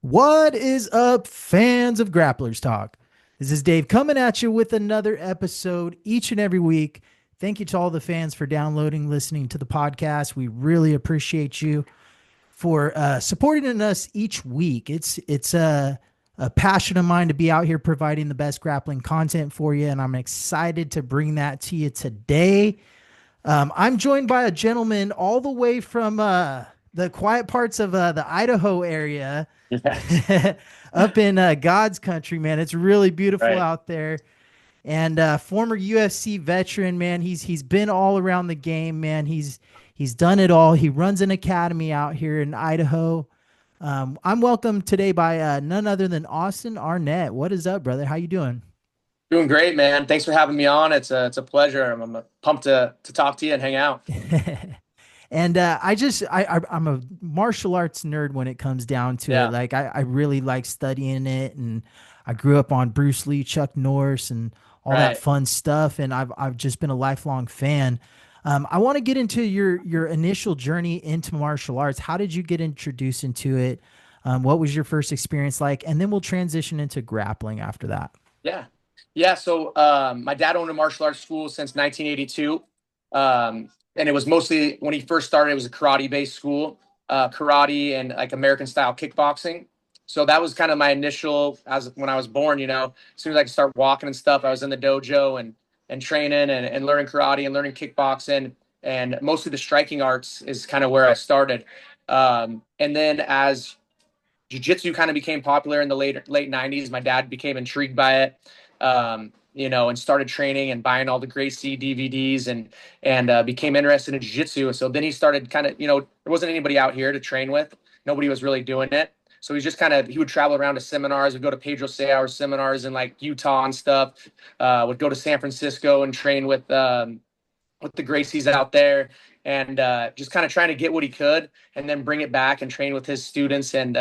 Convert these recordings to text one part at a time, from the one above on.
What is up, fans of Grapplers Talk? This is Dave coming at you with another episode each and every week. Thank you to all the fans for downloading, listening to the podcast. We really appreciate you for supporting us each week. It's a passion of mine to be out here providing the best grappling content for you, and I'm excited to bring that to you today. I'm joined by a gentleman all the way from the quiet parts of the Idaho area, Yes. up in God's country, man. It's really beautiful Right. out there. And former UFC veteran, man. He's been all around the game, man. He's done it all. He runs an academy out here in Idaho. I'm welcomed today by none other than Austin Arnett. What is up, brother? How you doing? Doing great, man. Thanks for having me on. It's a pleasure. I'm pumped to talk to you and hang out. And I'm a martial arts nerd when it comes down to it. Yeah. Like I really like studying it, and I grew up on Bruce Lee, Chuck Norris, and all that Right. fun stuff. And I've just been a lifelong fan. I want to get into your initial journey into martial arts. How did you get introduced into it? What was your first experience like? And then we'll transition into grappling after that. Yeah. Yeah. So my dad owned a martial arts school since 1982. And it was mostly when he first started, it was a karate based school, karate and like American style kickboxing. So that was kind of my initial as when I was born, as soon as I could start walking and stuff, I was in the dojo and training and learning karate and learning kickboxing. And mostly the striking arts is kind of where I started. And then as jiu-jitsu kind of became popular in the late 90s, my dad became intrigued by it, and started training and buying all the Gracie DVDs and became interested in jiu-jitsu. So then he started kind of, there wasn't anybody out here to train with. Nobody was really doing it. So he would travel around to seminars, would go to Pedro Seau's seminars in like Utah and stuff, would go to San Francisco and train with the Gracies out there, and just kind of trying to get what he could and then bring it back and train with his students. And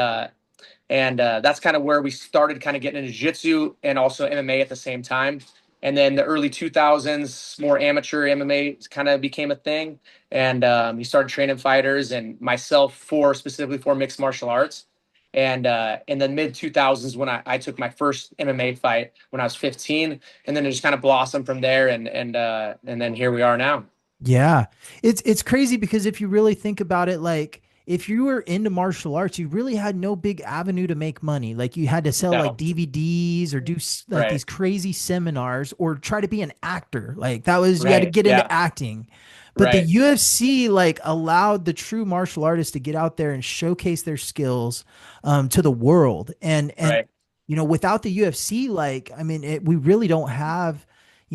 that's kind of where we started kind of getting into jiu-jitsu and also MMA at the same time. And then the early 2000s, more amateur MMA kind of became a thing. And he started training fighters and myself specifically for mixed martial arts. And in the mid 2000s, when I took my first MMA fight when I was 15, and then it just kind of blossomed from there. And then here we are now. Yeah. It's crazy because if you really think about it, like if you were into martial arts, you really had no big avenue to make money. Like you had to sell like No, DVDs or do like right, these crazy seminars or try to be an actor. Like that was you had to right, get into yeah, acting. But the right, UFC like allowed the true martial artists to get out there and showcase their skills to the world. And right, without the UFC, like I mean, we really don't have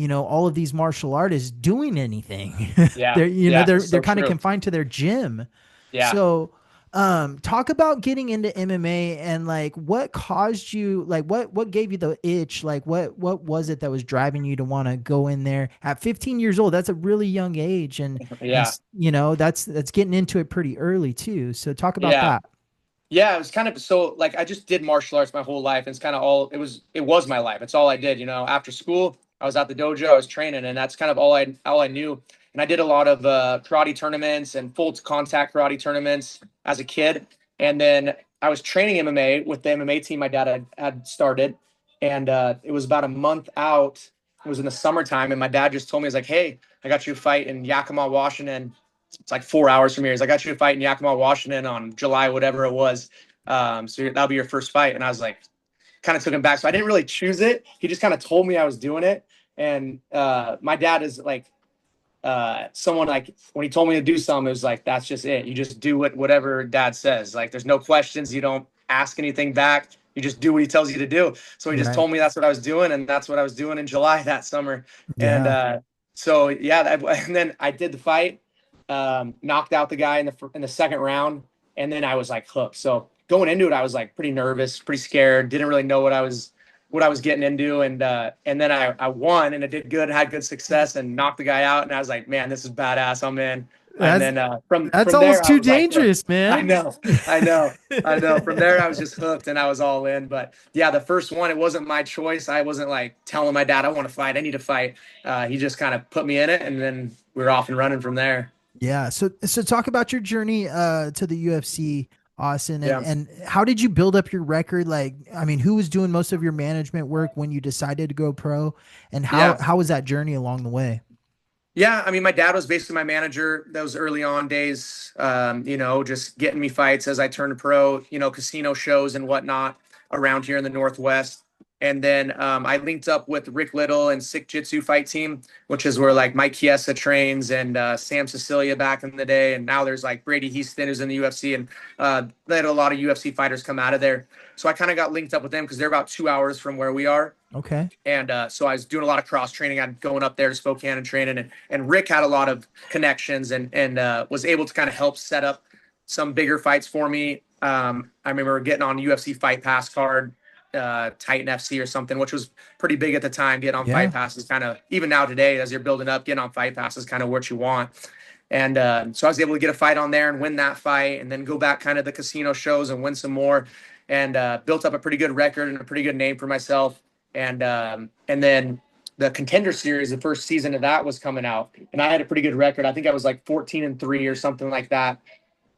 all of these martial artists doing anything. yeah, they're yeah, they're so kind of true. confined to their gym. Yeah. So talk about getting into MMA and like what caused you, like what gave you the itch, like what was it that was driving you to want to go in there at 15 years old? That's a really young age, and Yeah. that's getting into it pretty early too. So talk about Yeah. that. Yeah. It was kind of so like I just did martial arts my whole life. And it's kind of it was my life. It's all I did. After school, I was at the dojo, I was training, and that's kind of all I knew. And I did a lot of karate tournaments and full contact karate tournaments as a kid. And then I was training MMA with the MMA team my dad had started. And it was about a month out. It was in the summertime, and my dad just told me, he's like, "Hey, I got you a fight in Yakima, Washington. It's like 4 hours from here. He's like, I got you a fight in Yakima, Washington on July, whatever it was. So that'll be your first fight." And I was like, kind of took him back. So I didn't really choose it. He just kind of told me I was doing it. And my dad is like someone like when he told me to do something, it was like, that's just it. You just do whatever dad says. Like there's no questions. You don't ask anything back. You just do what he tells you to do. So he just Right. told me that's what I was doing. And that's what I was doing in July that summer. And Yeah. so, yeah, and then I did the fight, knocked out the guy in the second round. And then I was like hooked. So going into it, I was like pretty nervous, pretty scared, didn't really know what I was getting into. And then I won and I did good, had good success and knocked the guy out. And I was like, man, this is badass. I'm in. And That's then from that's from there, almost I too was like, hooked. dangerous, I man. know, I know, I know. From there, I was just hooked and I was all in. But yeah, the first one, it wasn't my choice. I wasn't like telling my dad, I want to fight, I need to fight. He just kind of put me in it, and then we were off and running from there. Yeah. So talk about your journey to the UFC. Austin. And Yeah. and how did you build up your record? Like, I mean, who was doing most of your management work when you decided to go pro? And how Yeah. how was that journey along the way? Yeah, I mean, my dad was basically my manager those early on days, just getting me fights as I turned pro, casino shows and whatnot around here in the Northwest. And then I linked up with Rick Little and Sick Jitsu Fight Team, which is where like Mike Chiesa trains and Sam Cecilia back in the day. And now there's like Brady Houston who's in the UFC, and they had a lot of UFC fighters come out of there. So I kind of got linked up with them because they're about 2 hours from where we are. Okay. And so I was doing a lot of cross training. I'm going up there to Spokane and training, and Rick had a lot of connections and was able to kind of help set up some bigger fights for me. I remember getting on UFC Fight Pass card, Titan FC or something, which was pretty big at the time. Getting on Yeah. Fight Pass is kind of, even now today, as you're building up, getting on Fight Pass is kind of what you want. And so I was able to get a fight on there and win that fight, and then go back kind of the casino shows and win some more, and built up a pretty good record and a pretty good name for myself. And then the Contender Series, the first season of that was coming out, and I had a pretty good record. I think I was like 14-3 or something like that.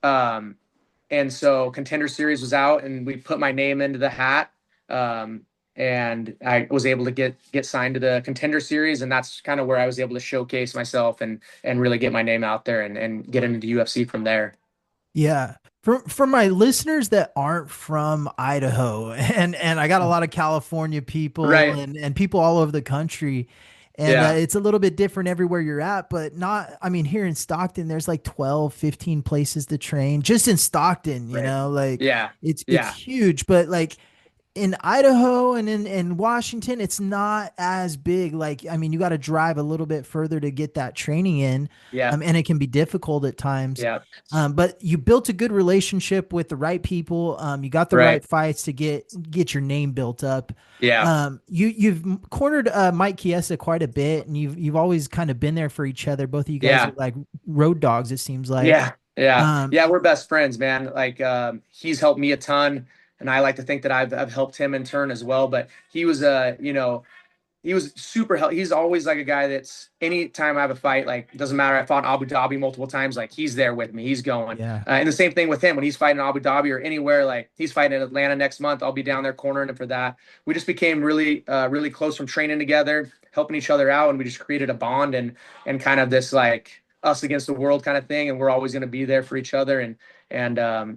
Um, and so Contender Series was out, and we put my name into the hat. And I was able to get signed to the Contender Series, and that's kind of where I was able to showcase myself and really get my name out there and get into the UFC from there. Yeah. For my listeners that aren't from Idaho, and I got a lot of California people Right. and people all over the country, and Yeah. it's a little bit different everywhere you're at, but not, I mean, here in Stockton, there's like 12, 15 places to train just in Stockton, Right. like Yeah. it's Yeah. huge, but like in Idaho and in Washington, it's not as big. Like, I mean, you got to drive a little bit further to get that training in, Yeah. and it can be difficult at times. Yeah. But you built a good relationship with the right people. You got the Right. right fights to get your name built up. Yeah. You've cornered Mike Chiesa quite a bit, and you've always kind of been there for each other. Both of you guys are Yeah. like road dogs, it seems like. Yeah, yeah, Um, yeah. We're best friends, man. Like, he's helped me a ton, and I like to think that I've helped him in turn as well. But he was, he was super help. He's always like a guy that's anytime I have a fight, like it doesn't matter. I fought in Abu Dhabi multiple times. Like he's there with me. He's going. yeah, And the same thing with him when he's fighting in Abu Dhabi or anywhere. Like he's fighting in Atlanta next month. I'll be down there cornering him for that. We just became really, really close from training together, helping each other out, and we just created a bond and kind of this like us against the world kind of thing. And we're always going to be there for each other. And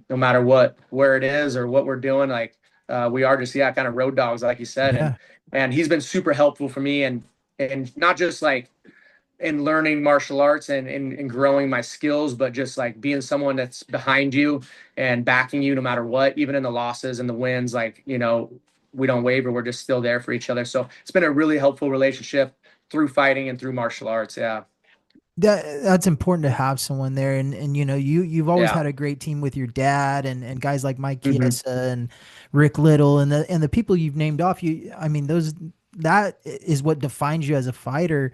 no matter where it is or what we're doing, like we are just kind of road dogs, like you said. And yeah, and he's been super helpful for me, and not just like in learning martial arts and growing my skills, but just like being someone that's behind you and backing you no matter what, even in the losses and the wins. Like, we don't waver. We're just still there for each other. So it's been a really helpful relationship through fighting and through martial arts. Yeah. that's important to have someone there, and you've always Yeah. had a great team with your dad and guys like Mike Hmm. Chiesa and Rick Little and the people you've named off. I mean, those that is what defines you as a fighter,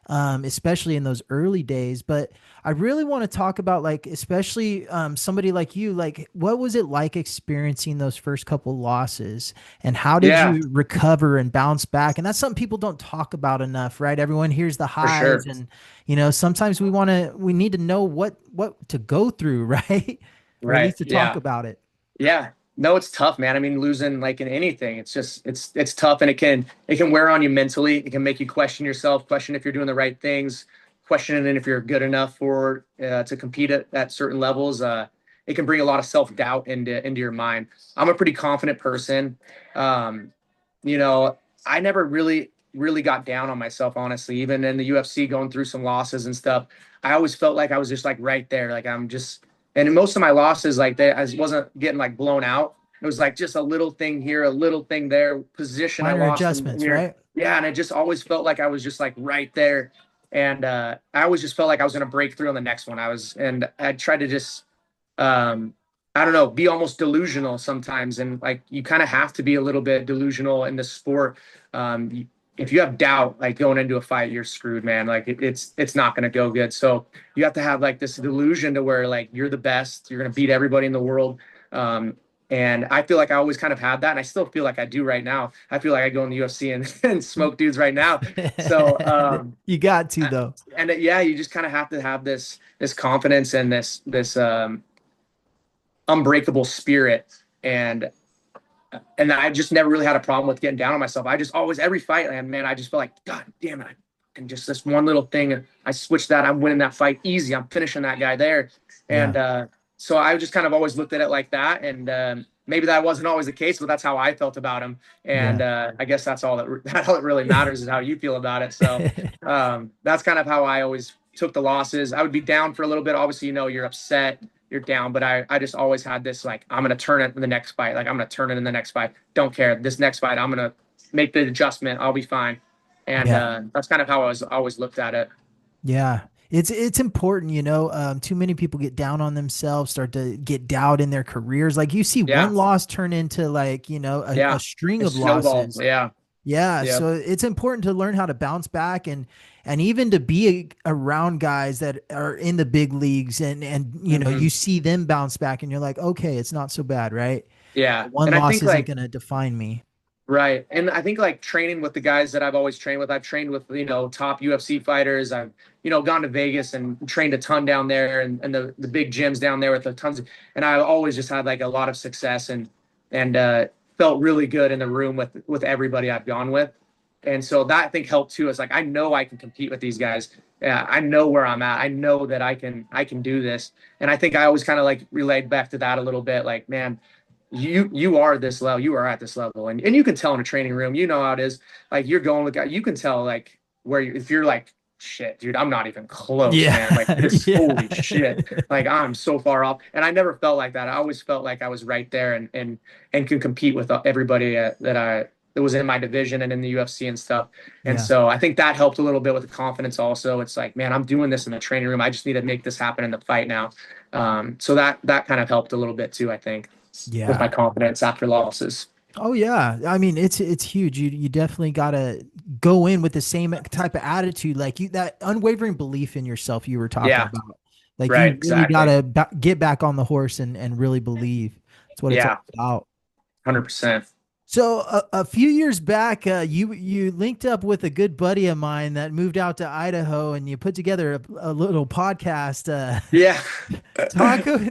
especially in those early days. But I really want to talk about, like, especially somebody like you, like, what was it like experiencing those first couple losses, and how did Yeah, you recover and bounce back? And that's something people don't talk about enough, right? Everyone hears the for highs, sure. and sometimes we need to know what to go through, right? Or at Right. least to talk Yeah. about it. Yeah. No, it's tough, man. I mean, losing like in anything, it's just it's tough, and it can wear on you mentally. It can make you question yourself, question if you're doing the right things, questioning if you're good enough for to compete at certain levels. It can bring a lot of self-doubt into your mind. I'm a pretty confident person. Um, I never really got down on myself, honestly. Even in the UFC, going through some losses and stuff, I always felt like I was just like right there, like I'm just. And in most of my losses, like I wasn't getting like blown out. It was like just a little thing here, a little thing there, position I Minor lost in adjustments, here. right? Yeah, and it just always felt like I was just like right there. And I always just felt like I was going to break through on the next one. And I tried to just, I don't know, be almost delusional sometimes. And like you kind of have to be a little bit delusional in the sport. If you have doubt, like going into a fight, you're screwed, man. Like it's not going to go good. So you have to have like this delusion to where like you're the best, you're going to beat everybody in the world. Um, and I feel like I always kind of had that, and I still feel like I do right now. I feel like I go in the UFC and smoke dudes right now. So You got to, though. yeah, you just kind of have to have this confidence and this unbreakable spirit. And I just never really had a problem with getting down on myself. I just always, every fight, man, I just feel like, God damn it. And just this one little thing, I switched that. I'm winning that fight easy. I'm finishing that guy there. And so I just kind of always looked at it like that. And maybe that wasn't always the case, but that's how I felt about him. And I guess that's all that really matters is how you feel about it. So that's kind of how I always took the losses. I would be down for a little bit. Obviously, you're upset, you're down, but I just always had this, like, I'm going to turn it in the next fight. Like, I'm going to turn it in the next fight. Don't care. This next fight, I'm going to make the adjustment. I'll be fine. And that's kind of how I was always looked at it. Yeah. It's important, too many people get down on themselves, start to get doubt in their careers. Like you see one loss turn into like, a string of losses. Yeah. Yeah. So it's important to learn how to bounce back and even to be around guys that are in the big leagues and you see them bounce back and you're like, okay, it's not so bad. Right. Yeah. One loss isn't going to define me. Right. And I think like training with the guys that I've always trained with, I've trained with, top UFC fighters. I've, gone to Vegas and trained a ton down there and the big gyms down there with the tons of, and I always just had like a lot of success and felt really good in the room with everybody I've gone with. And so that I think helped too. It's like, I know I can compete with these guys. Yeah. I know where I'm at. I know that I can do this. And I think I always kind of like relayed back to that a little bit, like, man, you are this level, you are at this level. And you can tell in a training room, how it is. Like you're going with guys, you can tell like if you're like, shit, dude, I'm not even close, man. Like this, holy shit. Like I'm so far off. And I never felt like that. I always felt like I was right there and could compete with everybody that was in my division and in the UFC and stuff. And so I think that helped a little bit with the confidence also. It's like, man, I'm doing this in the training room. I just need to make this happen in the fight now. So that kind of helped a little bit too, I think. With my confidence after losses. Oh yeah. I mean, it's huge. You definitely got to go in with the same type of attitude. Like that unwavering belief in yourself you were talking about. Like right, you really got to get back on the horse and really believe. That's what it's all about. 100%. So a few years back, you linked up with a good buddy of mine that moved out to Idaho, and you put together a little podcast.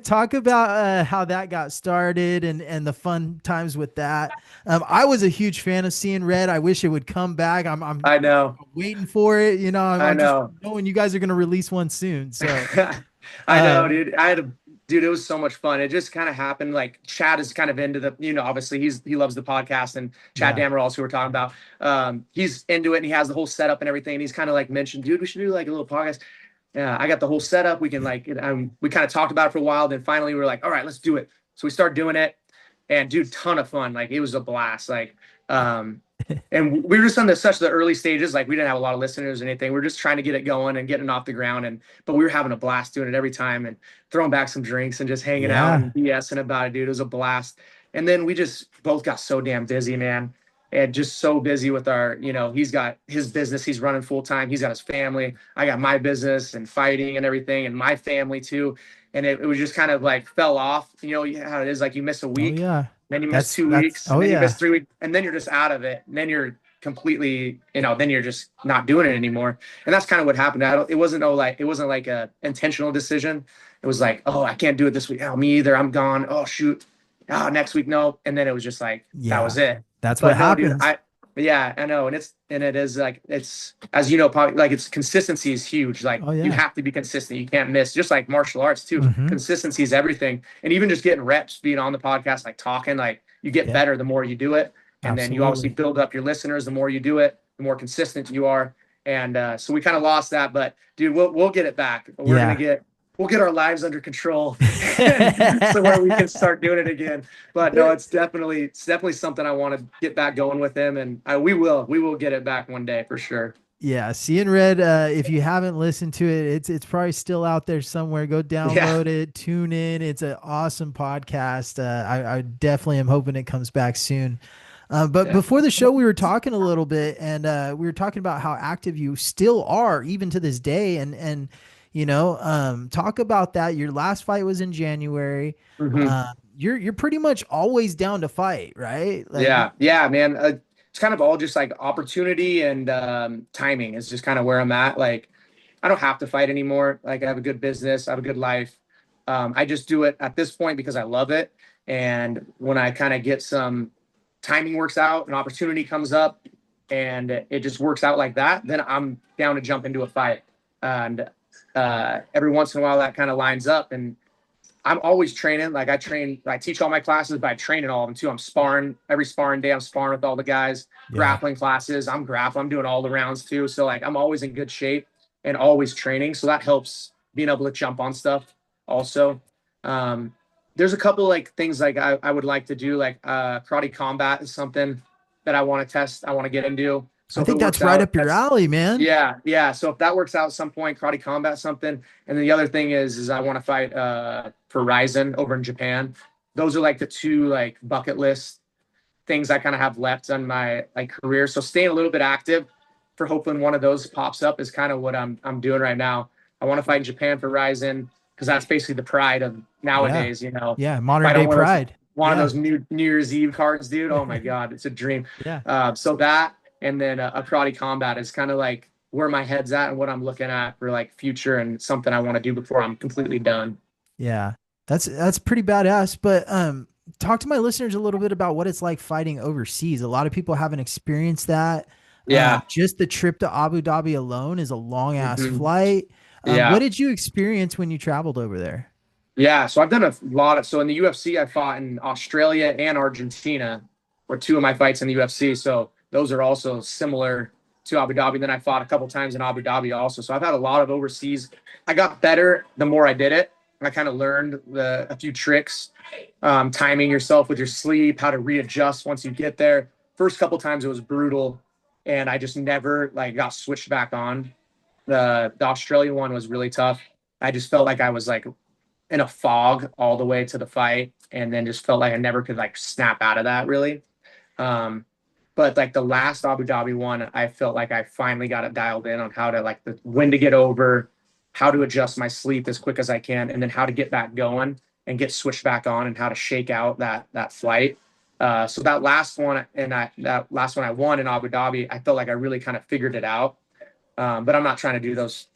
Talk about how that got started and the fun times with that. I was a huge fan of Seeing Red. I wish it would come back. I know. I'm waiting for it. I'm know. Just knowing you guys are going to release one soon. So I know, dude. Dude, it was so much fun. It just kind of happened. Like Chad is kind of into the, obviously he loves the podcast, and Chad Damerals, who we're talking about, he's into it and he has the whole setup and everything. And he's kind of like mentioned, dude, we should do like a little podcast. Yeah, I got the whole setup. We can we kind of talked about it for a while. Then finally we were like, all right, let's do it. So we started doing it, and dude, ton of fun. Like it was a blast. And we were just on such the early stages. Like we didn't have a lot of listeners or anything. We are just trying to get it going and getting off the ground. But we were having a blast doing it every time and throwing back some drinks and just hanging out and BSing about it, dude. It was a blast. And then we just both got so damn busy, man. And just so busy with our, he's got his business he's running full time. He's got his family. I got my business and fighting and everything, and my family too. And it was just kind of like fell off. How it is, like you miss a week. Then you miss 2 weeks, then you miss 3 weeks, and then you're just out of it. And then you're completely, then you're just not doing it anymore. And that's kind of what happened. It wasn't like a intentional decision. It was like, oh, I can't do it this week. Oh, me either. I'm gone. Oh, shoot. Oh, next week, no. And then it was just like, that was it. That's what happens. Dude, I know. And it is like, it's, as you know, probably like it's consistency is huge. Like you have to be consistent. You can't miss, just like martial arts too. Consistency is everything. And even just getting reps, being on the podcast, like talking, like you get better the more you do it. And then you obviously build up your listeners. The more you do it, the more consistent you are. And so we kind of lost that, but dude, we'll get it back. We'll get our lives under control so where we can start doing it again. But no, it's definitely something I want to get back going with him. And we will get it back one day for sure. Yeah. Seeing Red. If you haven't listened to it, it's probably still out there somewhere. Go download it, tune in. It's an awesome podcast. I definitely am hoping it comes back soon. But before the show, we were talking a little bit, and we were talking about how active you still are even to this day. And talk about that. Your last fight was in January. You're pretty much always down to fight, right? Yeah, man. It's kind of all just like opportunity and timing is just kind of where I'm at. Like, I don't have to fight anymore. Like, I have a good business, I have a good life. I just do it at this point because I love it. And when I kind of get some timing works out, an opportunity comes up, and it just works out like that, then I'm down to jump into a fight. And every once in a while, that kind of lines up. And I'm always training. Like I teach all my classes, but I train in all of them too. I'm sparring every sparring day. I'm sparring with all the guys, Yeah. grappling classes. I'm grappling. I'm doing all the rounds too. So like I'm always in good shape and always training. So that helps being able to jump on stuff also. Um, there's a couple like things like I would like to do, like karate combat is something that I want to test. I want to get into. So I if it think that's works right out, up your alley, man. yeah. So if that works out at some point, karate combat something. And then the other thing is I want to fight for Ryzen over in Japan. Those are like the two like bucket list things I kind of have left on my like career. So staying a little bit active for hoping one of those pops up is kind of what I'm doing right now. I want to fight in Japan for Ryzen because that's basically the pride of Yeah. nowadays, you know. Yeah. If Modern I day don't pride. one of Yeah. those New Year's Eve cards, dude. Oh my God, it's a dream. Yeah. So that and then a karate combat is kind of like where my head's at and what I'm looking at for like future and something I want to do before I'm completely done. Yeah. That's pretty badass. But talk to my listeners a little bit about what it's like fighting overseas. A lot of people haven't experienced that. Yeah. Just the trip to Abu Dhabi alone is a long ass Mhm. flight. What Yeah. did you experience when you traveled over there? Yeah. So I've done a lot of, so in the UFC, I fought in Australia and Argentina were two of my fights in the UFC. So those are also similar to Abu Dhabi. Then I fought a couple times in Abu Dhabi also. So I've had a lot of overseas. I got better the more I did it. I kind of learned a few tricks, timing yourself with your sleep, how to readjust once you get there. First couple times it was brutal, and I just never like got switched back on. The Australian one was really tough. I just felt like I was like in a fog all the way to the fight, and then just felt like I never could like snap out of that really. Um, but like the last Abu Dhabi one, I felt like I finally got it dialed in on how to like the when to get over, how to adjust my sleep as quick as I can, and then how to get back going and get switched back on, and how to shake out that flight. So that last one and that last one I won in Abu Dhabi, I felt like I really kind of figured it out. But I'm not trying to do those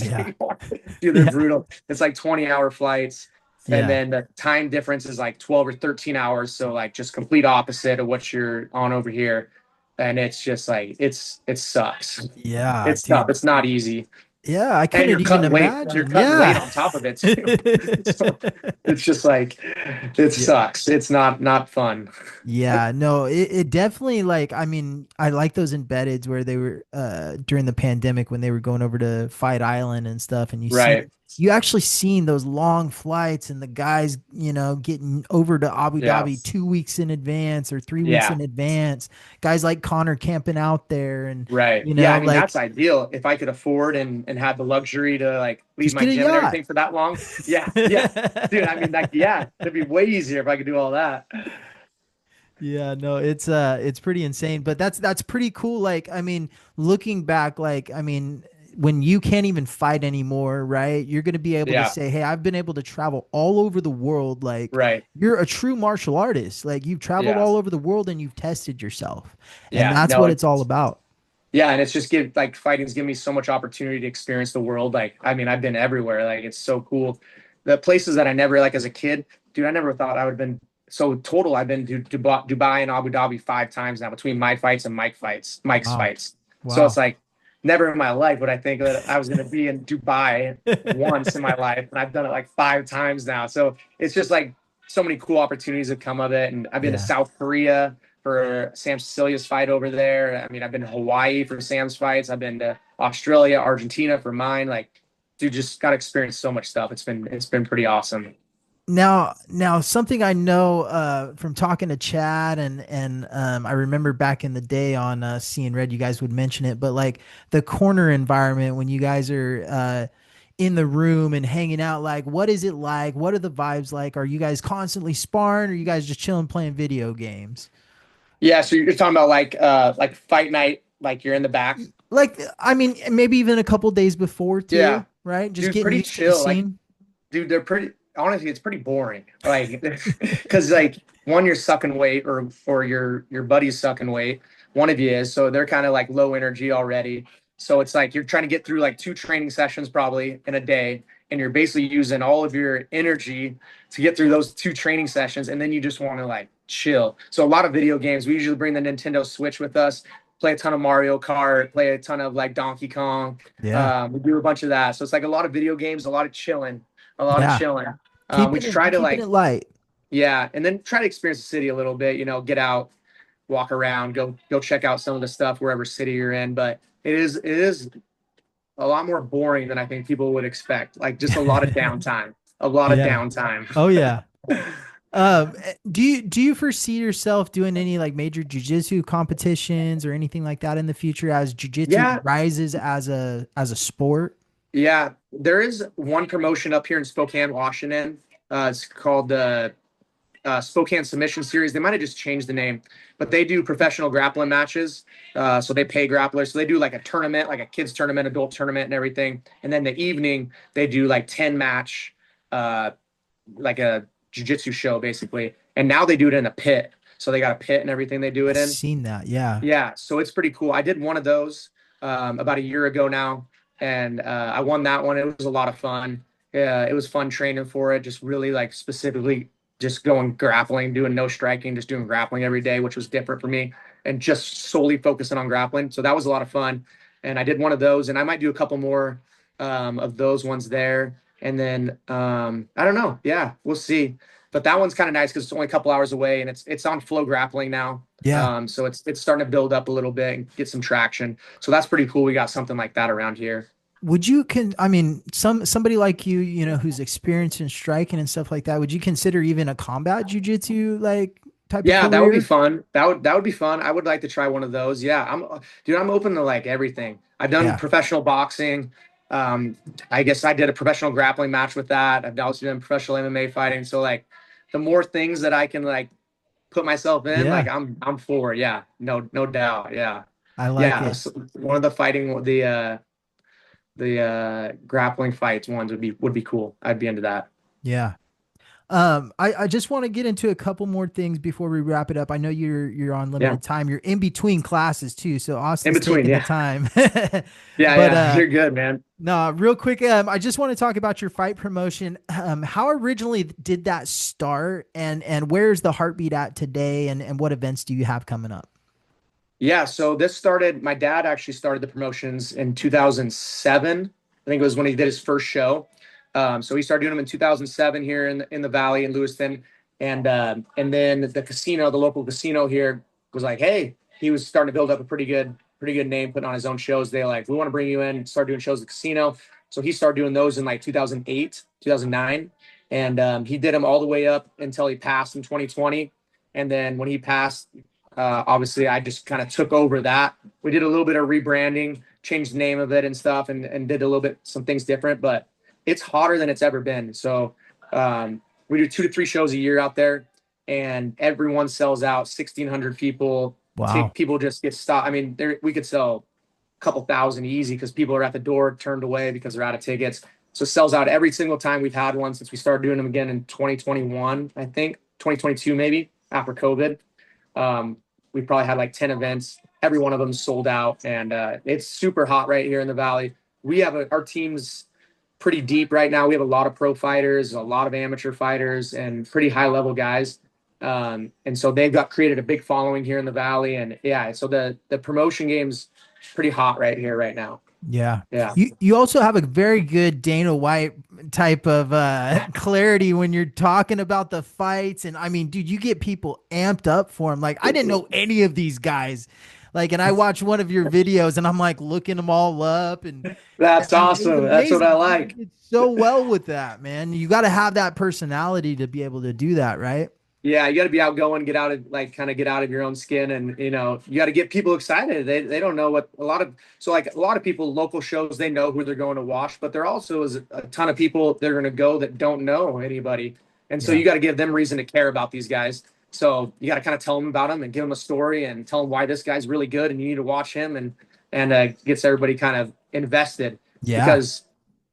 Yeah. anymore. Dude, they're Yeah. brutal. It's like 20-hour flights. And Yeah. then the time difference is like 12 or 13 hours. So like just complete opposite of what you're on over here. And it's just like, it sucks. Yeah, It's tough. dude. It's not easy. Yeah, I And couldn't even you're imagine. cutting weight Yeah. on top of it too. So it's just like, it Yeah. sucks. It's not fun. Yeah, no, it definitely like I mean, I like those embeds where they were during the pandemic when they were going over to Fight Island and stuff and Right. you actually seen those long flights and the guys, getting over to Abu Yeah. Dhabi 2 weeks in advance or 3 weeks Yeah. in advance. Guys like Connor camping out there and Right. Yeah. I mean, like that's ideal. If I could afford and have the luxury to like leave just my get a gym and yacht. everything for that long. Yeah. Yeah. Dude, I mean, like, yeah, it'd be way easier if I could do all that. Yeah, no, it's pretty insane, but that's pretty cool. Like, I mean, looking back, like, I mean, when you can't even fight anymore, right? You're gonna be able to Yeah. say, "Hey, I've been able to travel all over the world." Like, Right. you're a true martial artist. Like, you've traveled Yeah. all over the world and you've tested yourself, and Yeah. that's No, what it's all about. yeah. And it's just like fighting's given me so much opportunity to experience the world. Like, I mean, I've been everywhere. Like, it's so cool. The places that I never, like as a kid, dude, I never thought I would have been. So total, I've been to Dubai and Abu Dhabi 5 times now between my fights and Mike's Wow, fights. So it's wow, like never in my life would I think that I was going to be in Dubai once in my life, and I've done it like 5 times now. So it's just like so many cool opportunities have come of it, and I've been to yeah. South Korea for Sam Cecilia's fight over there. I mean, I've been to Hawaii for Sam's fights. I've been to Australia, Argentina for mine. Like, dude, just got to experience so much stuff. It's been pretty awesome. Now, something I know from talking to Chad and I remember back in the day on Seeing Red, you guys would mention it, but like the corner environment when you guys are in the room and hanging out, like what is it like? What are the vibes like? Are you guys constantly sparring? Or are you guys just chilling playing video games? Yeah, so you're talking about like fight night, like you're in the back. Like, I mean, maybe even a couple days before Yeah, too, right? Just dude, getting pretty used to the chill. Like, scene. dude, they're pretty. Honestly, it's pretty boring. Like, because like one, you're sucking weight, or your buddy's sucking weight. One of you is, so they're kind of like low energy already. So it's like you're trying to get through like 2 training sessions probably in a day, and you're basically using all of your energy to get through those 2 training sessions, and then you just want to like chill. So a lot of video games. We usually bring the Nintendo Switch with us, play a ton of Mario Kart, play a ton of like Donkey Kong. Yeah. We do a bunch of that. So it's like a lot of video games, a lot of chilling, a lot of Yeah. chilling. We Keeping try it to keeping like, it light. yeah, and then try to experience the city a little bit, get out, walk around, go check out some of the stuff wherever city you're in. But it is a lot more boring than I think people would expect. Like just a lot of downtime, a lot of Yeah. downtime. Oh yeah. Do you foresee yourself doing any like major jujitsu competitions or anything like that in the future as jujitsu Yeah, rises as a sport? yeah. There is one promotion up here in Spokane, Washington. It's called the Spokane Submission Series. They might have just changed the name, but they do professional grappling matches. So they pay grapplers. So they do like a tournament, like a kids tournament, adult tournament, and everything. And then the evening they do like 10 match, uh, like a jiu-jitsu show basically. And now they do it in a pit. So they got a pit and everything they do I've it in. seen that. Yeah. Yeah, so it's pretty cool. I did one of those about a year ago now, and I won that one. It was a lot of fun. Yeah, it was fun training for it. Just really like specifically just going grappling, doing no striking, just doing grappling every day, which was different for me, and just solely focusing on grappling. So that was a lot of fun. And I did one of those, and I might do a couple more of those ones there. And then I don't know. Yeah, we'll see. But that one's kind of nice because it's only a couple hours away, and it's on Flow Grappling now. Yeah. So it's starting to build up a little bit and get some traction. So that's pretty cool. We got something like that around here. Would you I mean, somebody like you, who's experienced in striking and stuff like that, would you consider even a combat jujitsu like type of Yeah, that would be career? fun. That would be fun. I would like to try one of those. Yeah, I'm open to like everything. I've done Yeah. professional boxing. Um, I guess I did a professional grappling match with that. I've also done professional MMA fighting. So like the more things that I can like put myself in, like Yeah. I'm for. Yeah, no doubt. Yeah. I like Yeah, it. so one of the fighting the grappling fights ones would be cool. I'd be into that. Yeah. I just want to get into a couple more things before we wrap it up. I know you're on Yeah, limited time. You're in between classes too, so in Austin's between. taking the Yeah, time. yeah, But yeah. You're good, man. no, real quick, I just want to talk about your fight promotion. How originally did that start, and where's the heartbeat at today, and what events do you have coming up? Yeah, so this started. My dad actually started the promotions in 2007. I think it was when he did his first show. So he started doing them in 2007 here in the Valley in Lewiston, and then the casino, the local casino here, was like, hey, he was starting to build up a pretty good name, putting on his own shows. They like, we want to bring you in, start doing shows at the casino. So he started doing those in like 2008, 2009, and he did them all the way up until he passed in 2020. And then when he passed, obviously, I just kind of took over that. We did a little bit of rebranding, changed the name of it and stuff, and did a little bit some things different. But it's hotter than it's ever been. So we do 2 to 3 shows a year out there, and everyone sells out. 1,600 people. Wow. People just get stopped. I mean, we could sell a couple thousand easy because people are at the door turned away because they're out of tickets. So it sells out every single time we've had one since we started doing them again in 2021, I think 2022 maybe after COVID. Um, we probably had like 10 events. Every one of them sold out, and it's super hot right here in the Valley. We have our team's pretty deep right now. We have a lot of pro fighters, a lot of amateur fighters, and pretty high level guys. And so they've got created a big following here in the Valley. And yeah, so the promotion game's pretty hot right here right now. Yeah. Yeah. You also have a very good Dana White type of clarity when you're talking about the fights. And I mean, dude, you get people amped up for them. Like, I didn't know any of these guys. Like, and I watched one of your videos and I'm like looking them all up, and That's I mean, it was awesome. That's what I amazing. You like. did so well with that, man. You got to have that personality to be able to do that, right? Yeah, you got to be outgoing, get out of like kind of get out of your own skin, and you got to get people excited. They don't know what a lot of people local shows, they know who they're going to watch, but there also is a ton of people they're going to go that don't know anybody, and so Yeah. you got to give them reason to care about these guys. So you got to kind of tell them about them and give them a story and tell them why this guy's really good and you need to watch him, and gets everybody kind of invested Yeah. because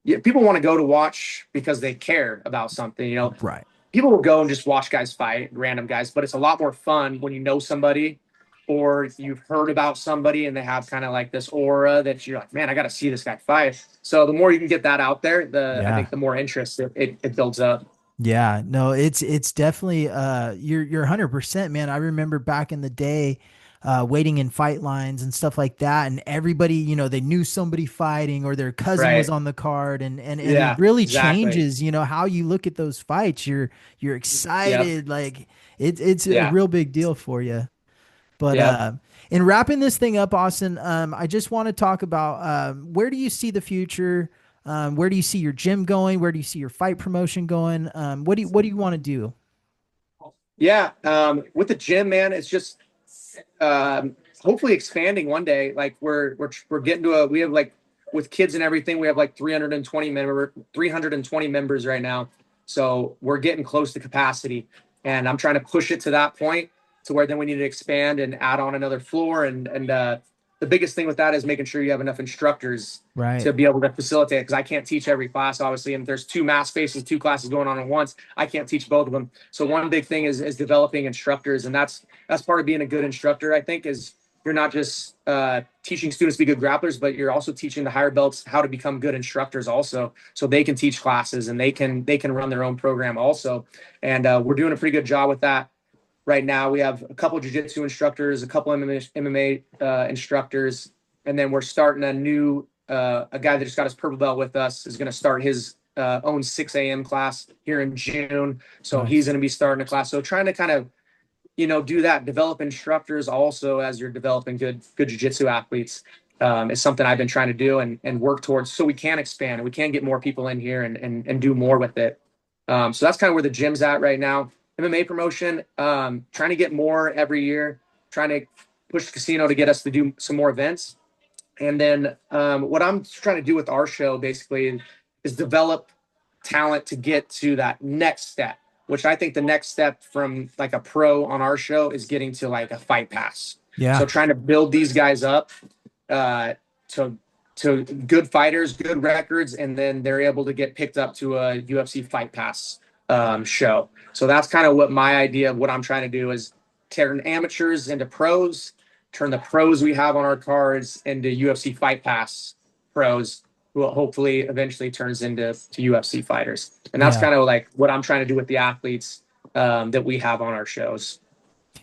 people want to go to watch because they care about something. Right. People will go and just watch guys fight, random guys, but it's a lot more fun when you know somebody or you've heard about somebody and they have kind of like this aura that you're like, man, I got to see this guy fight. So the more you can get that out there, I Yeah. think the more interest it builds up. Yeah, no, it's definitely you're 100%, man. I remember back in the day waiting in fight lines and stuff like that, and everybody, they knew somebody fighting or their cousin was Right. on the card, and it Yeah, really exactly. changes, how you look at those fights. You're Yep. excited, like it's a Yeah. real big deal for you. But Yep. in wrapping this thing up, Austin, I just want to talk about where do you see the future? Where do you see your gym going? Where do you see your fight promotion going? What do you want to do? Yeah. With the gym, man, it's just hopefully expanding one day. Like we're getting to we have like with kids and everything, we have like 320 members right now. So we're getting close to capacity, and I'm trying to push it to that point to where then we need to expand and add on another floor. And the biggest thing with that is making sure you have enough instructors Right. to be able to facilitate, because I can't teach every class, obviously. And if there's two mass spaces, two classes going on at once, I can't teach both of them. So one big thing is developing instructors. And that's part of being a good instructor, I think, is you're not just teaching students to be good grapplers, but you're also teaching the higher belts how to become good instructors also, so they can teach classes and they can run their own program also. And we're doing a pretty good job with that right now. We have a couple of jiu-jitsu instructors, a couple of MMA instructors, and then we're starting a guy that just got his purple belt with us is going to start his own 6 a.m. class here in June. So he's Nice. going to be starting a class. So trying to kind of, do that, develop instructors also as you're developing good jiu-jitsu athletes, is something I've been trying to do and work towards, so we can expand and we can get more people in here and do more with it. So that's kind of where the gym's at right now. MMA promotion, trying to get more every year, trying to push the casino to get us to do some more events. And then what I'm trying to do with our show basically is develop talent to get to that next step, which I think the next step from like a pro on our show is getting to like a fight pass. So Yeah. trying to build these guys up uh, to good fighters, good records, and then they're able to get picked up to a UFC fight pass show. So that's kind of what my idea of what I'm trying to do is turn amateurs into pros, turn the pros we have on our cards into UFC fight pass pros, who hopefully eventually turns into UFC fighters. And that's Yeah. kind of like what I'm trying to do with the athletes that we have on our shows.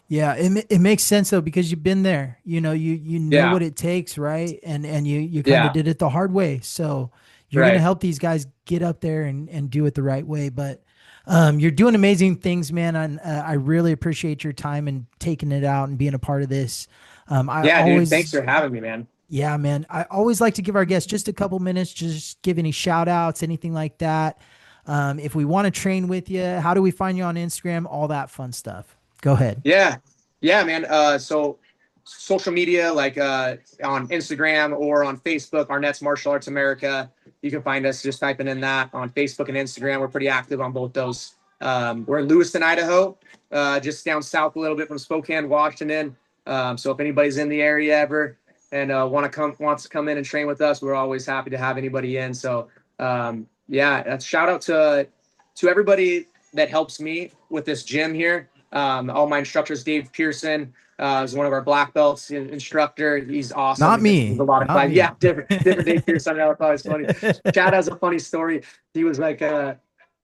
Yeah, it makes sense though because you've been there. You know Yeah. what it takes, right? And you kind of Yeah. did it the hard way. So you're gonna Right. help these guys get up there and do it the right way. But you're doing amazing things, man. And I really appreciate your time and taking it out and being a part of this. I Yeah, dude. Thanks always, for having me, man. yeah, man. I always like to give our guests just a couple minutes, just give any shout outs, anything like that. If we want to train with you, how do we find you on Instagram? All that fun stuff. Go ahead. Yeah. Yeah, man. So social media, like on Instagram or on Facebook, Arnett's Martial Arts America. You can find us just typing in that on Facebook and Instagram. We're pretty active on both those. We're in Lewiston, Idaho, just down south a little bit from Spokane, Washington. So if anybody's in the area ever and wants to come in and train with us, we're always happy to have anybody in. So yeah, shout out to everybody that helps me with this gym here. All my instructors, Dave Pearson, is one of our black belts instructor. He's awesome. Not He's me. a lot of Not fun. me. Yeah, different Dave Pearson. I thought it was funny. Chad has a funny story. He was like,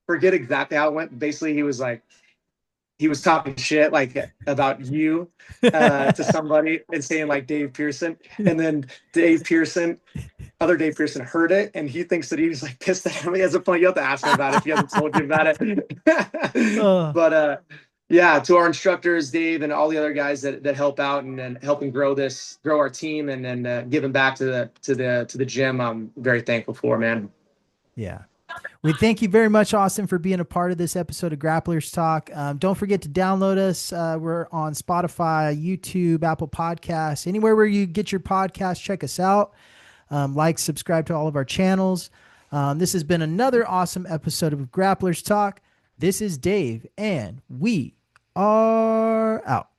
forget exactly how it went. Basically, he was talking shit like about you to somebody and saying like Dave Pearson, and then other Dave Pearson heard it, and he thinks that he was like pissed at him. He has a point. You have to ask him about it if he hasn't told you about it. Uh, But yeah, to our instructors, Dave, and all the other guys that help out and helping grow our team, and then giving back to the gym, I'm very thankful for, man. yeah. We thank you very much, Austin, for being a part of this episode of Grapplers Talk. Don't forget to download us. We're on Spotify, YouTube, Apple Podcasts, anywhere where you get your podcasts. Check us out. Subscribe to all of our channels. This has been another awesome episode of Grapplers Talk. This is Dave, and we are out.